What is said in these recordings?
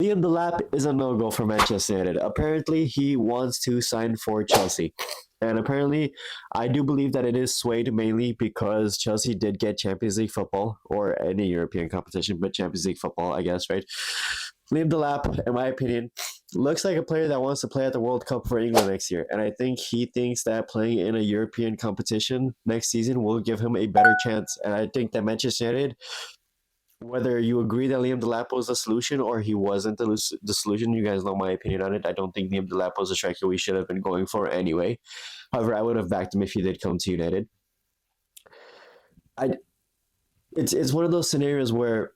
Liam Delap is a no-go for Manchester United. Apparently, he wants to sign for Chelsea. And apparently, I do believe that it is swayed mainly because Chelsea did get Champions League football or any European competition, but Champions League football, I guess, right? Liam Delap, in my opinion, looks like a player that wants to play at the World Cup for England next year. And I think he thinks that playing in a European competition next season will give him a better chance. And I think that Manchester United, whether you agree that Liam Delap was the solution or he wasn't the solution, you guys know my opinion on it. I don't think Liam Delap was a striker we should have been going for anyway. However, I would have backed him if he did come to United. I it's one of those scenarios where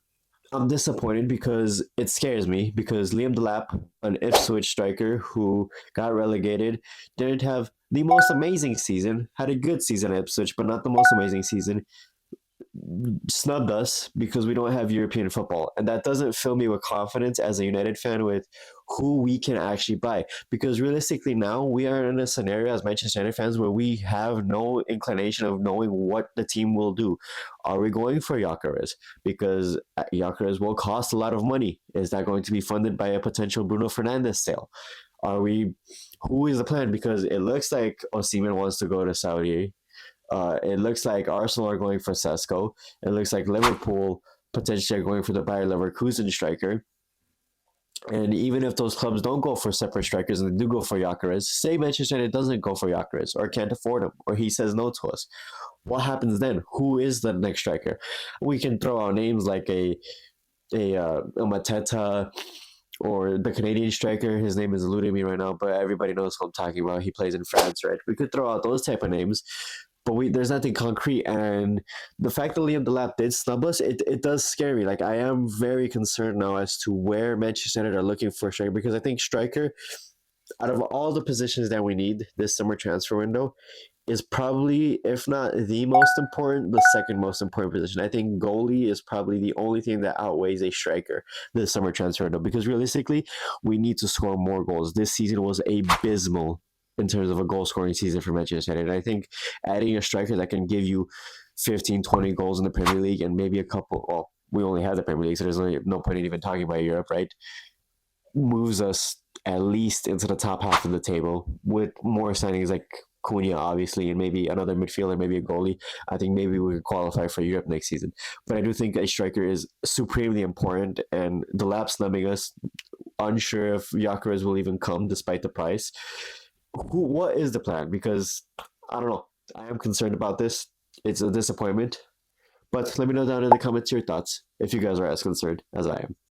I'm disappointed because it scares me because Liam Delap, an Ipswich striker who got relegated, didn't have the most amazing season, had a good season at Ipswich, but not the most amazing season, snubbed us because we don't have European football. And that doesn't fill me with confidence as a United fan with who we can actually buy. Because realistically, now we are in a scenario as Manchester United fans where we have no inclination of knowing what the team will do. Are we going for Gyökeres? Because Gyökeres will cost a lot of money. Is that going to be funded by a potential Bruno Fernandes sale? Are we? Who is the plan? Because it looks like Osimhen wants to go to Saudi. It looks like Arsenal are going for Sesko. It looks like Liverpool potentially are going for the Bayer Leverkusen striker. And even if those clubs don't go for separate strikers and they do go for Gyökeres, say Manchester United doesn't go for Gyökeres or can't afford him or he says no to us, what happens then? Who is the next striker? We can throw out names like a Mateta or the Canadian striker. His name is eluding me right now, but everybody knows who I'm talking about. He plays in France, right? We could throw out those type of names, but there's nothing concrete. And the fact that Liam Delap did snub us, it does scare me. Like I am very concerned now as to where Manchester United are looking for a striker because I think striker, out of all the positions that we need this summer transfer window, is probably, if not the most important, the second most important position. I think goalie is probably the only thing that outweighs a striker this summer transfer window because realistically, we need to score more goals. This season was abysmal in terms of a goal scoring season for Manchester United. And I think adding a striker that can give you 15, 20 goals in the Premier League and maybe a couple, well, we only have the Premier League, so there's no point in even talking about Europe, right? Moves us at least into the top half of the table with more signings like Cunha, obviously, and maybe another midfielder, maybe a goalie. I think maybe we could qualify for Europe next season. But I do think a striker is supremely important, and the lap snubbing us, unsure if Gyökeres will even come despite the price. What is the plan? Because I don't know. I am concerned about this. It's a disappointment. But let me know down in the comments your thoughts if you guys are as concerned as I am.